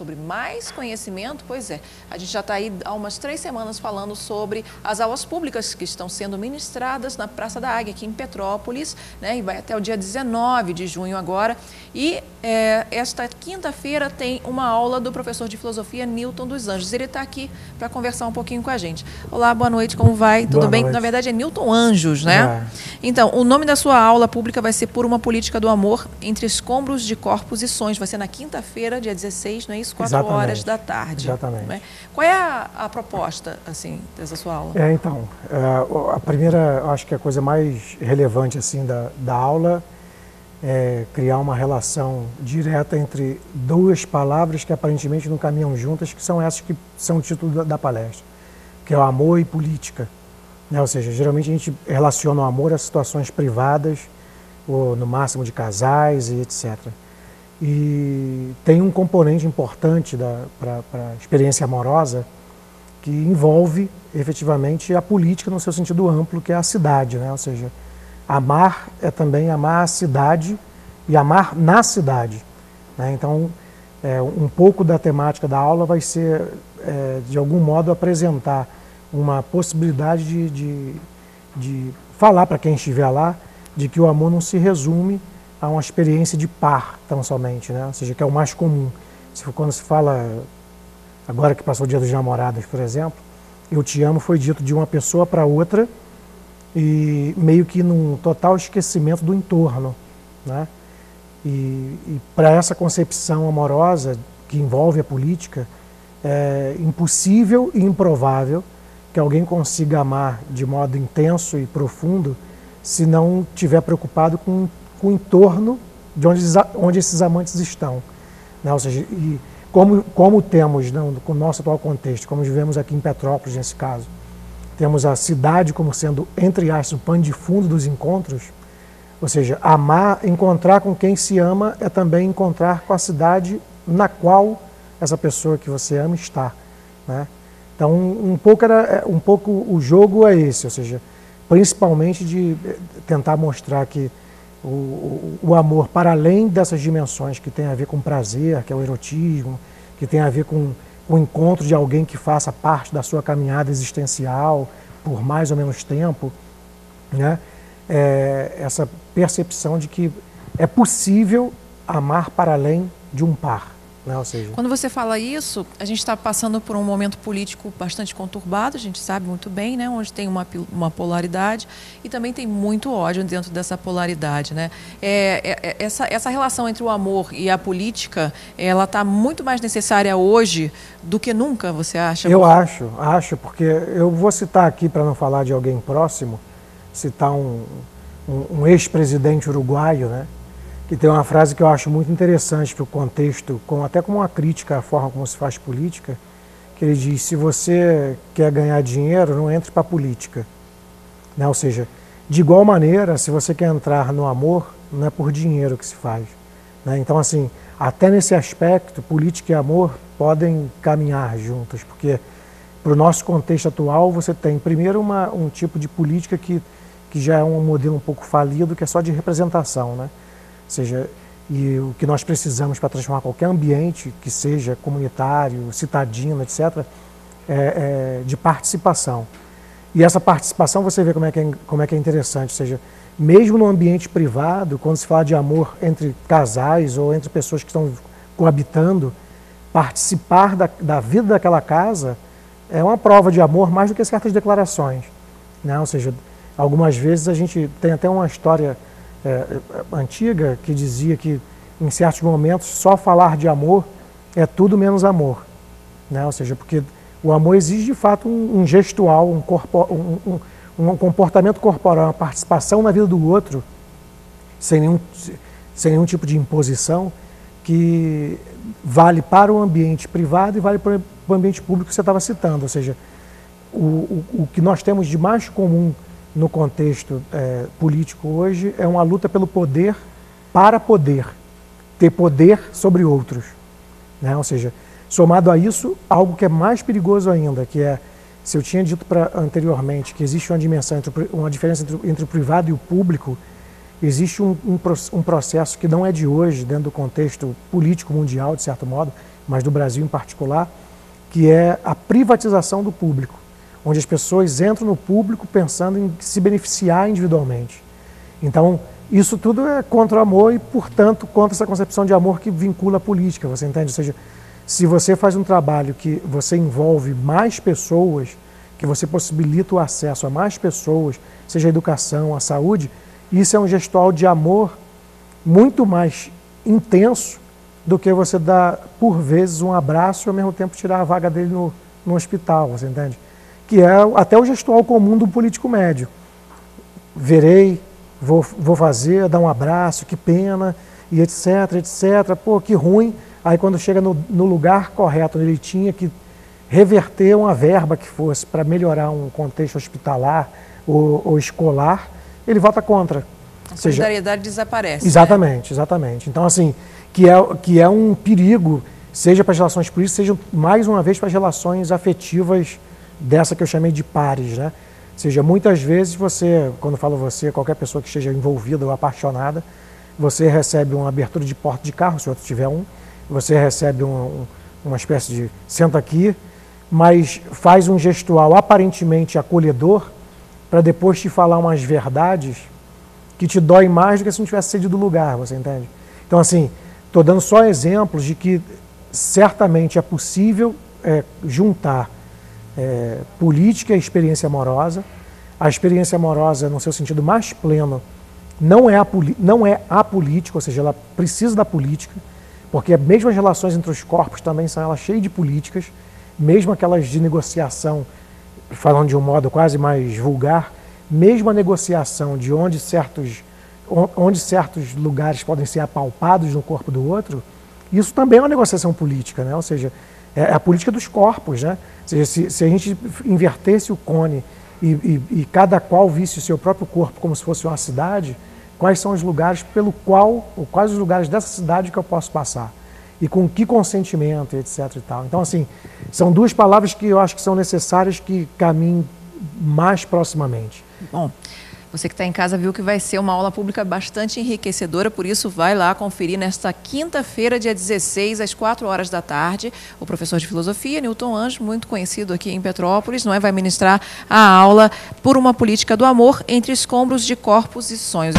sobre mais conhecimento, pois é, a gente já está aí há umas 3 semanas falando sobre as aulas públicas que estão sendo ministradas na Praça da Águia, aqui em Petrópolis, né, e vai até o dia 19 de junho agora. E esta quinta-feira tem uma aula do professor de filosofia Newton dos Anjos. Ele está aqui para conversar um pouquinho com a gente. Olá, boa noite, como vai? Tudo bem? Na verdade é Newton Anjos, né? Então, o nome da sua aula pública vai ser Por uma Política do Amor entre Escombros de Corpos e Sonhos. Vai ser na quinta-feira, dia 16, não é isso? 4 horas da tarde. Exatamente. Né? Qual é a proposta, assim, dessa sua aula? Então, a primeira, acho que a coisa mais relevante, assim, da aula é criar uma relação direta entre 2 palavras que aparentemente não caminham juntas, que são essas que são o título da palestra, que é o amor e política. Né? Ou seja, geralmente a gente relaciona o amor a situações privadas, ou no máximo de casais e etc. E tem um componente importante para a experiência amorosa que envolve efetivamente a política no seu sentido amplo, que é a cidade, né? Ou seja, amar é também amar a cidade e amar na cidade, né? Então, um pouco da temática da aula vai ser, de algum modo, apresentar uma possibilidade de falar para quem estiver lá de que o amor não se resume a uma experiência de par tão somente, né? Ou seja, que é o mais comum. Quando se fala, agora que passou o Dia dos Namorados, por exemplo, eu te amo foi dito de uma pessoa para outra e meio que num total esquecimento do entorno, né? E para essa concepção amorosa que envolve a política, é impossível e improvável que alguém consiga amar de modo intenso e profundo se não estiver preocupado com o entorno de onde esses amantes estão, né? Ou seja, e como temos, com o nosso atual contexto, como vivemos aqui em Petrópolis nesse caso, temos a cidade como sendo, entre aspas, o pano de fundo dos encontros, ou seja, amar, encontrar com quem se ama é também encontrar com a cidade na qual essa pessoa que você ama está, né? Então, um pouco o jogo é esse, ou seja, principalmente de tentar mostrar que o amor, para além dessas dimensões que tem a ver com prazer, que é o erotismo, que tem a ver com o encontro de alguém que faça parte da sua caminhada existencial por mais ou menos tempo, né? Essa percepção de que é possível amar para além de um par. Né? Ou seja, quando você fala isso, a gente está passando por um momento político bastante conturbado, a gente sabe muito bem, né? Onde tem uma polaridade e também tem muito ódio dentro dessa polaridade, né? Essa relação entre o amor e a política, ela está muito mais necessária hoje do que nunca, você acha? Eu acho, porque eu vou citar aqui, para não falar de alguém próximo, citar um ex-presidente uruguaio, né? Que tem uma frase que eu acho muito interessante para o contexto, até como uma crítica à forma como se faz política, que ele diz: se você quer ganhar dinheiro, não entre para a política. Né? Ou seja, de igual maneira, se você quer entrar no amor, não é por dinheiro que se faz. Né? Então, assim, até nesse aspecto, política e amor podem caminhar juntos, porque para o nosso contexto atual, você tem primeiro um tipo de política que já é um modelo um pouco falido, que é só de representação, né? Ou seja, e o que nós precisamos para transformar qualquer ambiente, que seja comunitário, citadino, etc., é de participação. E essa participação, você vê como é que é interessante, ou seja, mesmo no ambiente privado, quando se fala de amor entre casais ou entre pessoas que estão coabitando, participar da vida daquela casa é uma prova de amor mais do que certas declarações. Né? Ou seja, algumas vezes a gente tem até uma história antiga que dizia que em certos momentos só falar de amor é tudo menos amor, né? Ou seja, porque o amor exige de fato um gestual, um comportamento corporal, uma participação na vida do outro sem nenhum tipo de imposição, que vale para o ambiente privado e vale para o ambiente público que você estava citando. Ou seja, o que nós temos de mais comum no contexto político hoje é uma luta pelo poder para poder, ter poder sobre outros. Né? Ou seja, somado a isso, algo que é mais perigoso ainda, que é, se eu tinha dito anteriormente que existe uma diferença entre o privado e o público, existe um processo que não é de hoje, dentro do contexto político mundial, de certo modo, mas do Brasil em particular, que é a privatização do público, onde as pessoas entram no público pensando em se beneficiar individualmente. Então, isso tudo é contra o amor e, portanto, contra essa concepção de amor que vincula a política, você entende? Ou seja, se você faz um trabalho que você envolve mais pessoas, que você possibilita o acesso a mais pessoas, seja a educação, a saúde, isso é um gestual de amor muito mais intenso do que você dar, por vezes, um abraço e, ao mesmo tempo, tirar a vaga dele no hospital, você entende? Que é até o gestual comum do político médio. Verei, vou fazer, dar um abraço, que pena, e etc, etc. Pô, que ruim. Aí, quando chega no lugar correto, ele tinha que reverter uma verba que fosse para melhorar um contexto hospitalar ou escolar, ele vota contra. A solidariedade desaparece. Exatamente, né? Exatamente. Então, assim, que é um perigo, seja para as relações políticas, seja, mais uma vez, para as relações afetivas dessa que eu chamei de pares, né? Ou seja, muitas vezes você, quando falo você, qualquer pessoa que esteja envolvida ou apaixonada, você recebe uma abertura de porta de carro, se outro tiver um, você recebe uma espécie de senta aqui, mas faz um gestual aparentemente acolhedor para depois te falar umas verdades que te dói mais do que se não tivesse cedido do lugar, você entende? Então, assim, estou dando só exemplos de que certamente é possível juntar política e experiência amorosa. A experiência amorosa, no seu sentido mais pleno, não é apolítica, ou seja, ela precisa da política, porque mesmo as relações entre os corpos também são elas cheias de políticas, mesmo aquelas de negociação, falando de um modo quase mais vulgar, mesmo a negociação de onde certos lugares podem ser apalpados no corpo do outro, isso também é uma negociação política, né? Ou seja, é a política dos corpos, né? Ou seja, se a gente invertesse o cone e cada qual visse o seu próprio corpo como se fosse uma cidade, quais são os lugares quais os lugares dessa cidade que eu posso passar? E com que consentimento, etc. e tal. Então, assim, são duas palavras que eu acho que são necessárias que caminhem mais proximamente. Bom, você que está em casa viu que vai ser uma aula pública bastante enriquecedora, por isso vai lá conferir nesta quinta-feira, dia 16, às 4 horas da tarde. O professor de filosofia, Newton Anjo, muito conhecido aqui em Petrópolis, não é? Vai ministrar a aula Por uma Política do Amor entre Escombros de Corpos e Sonhos.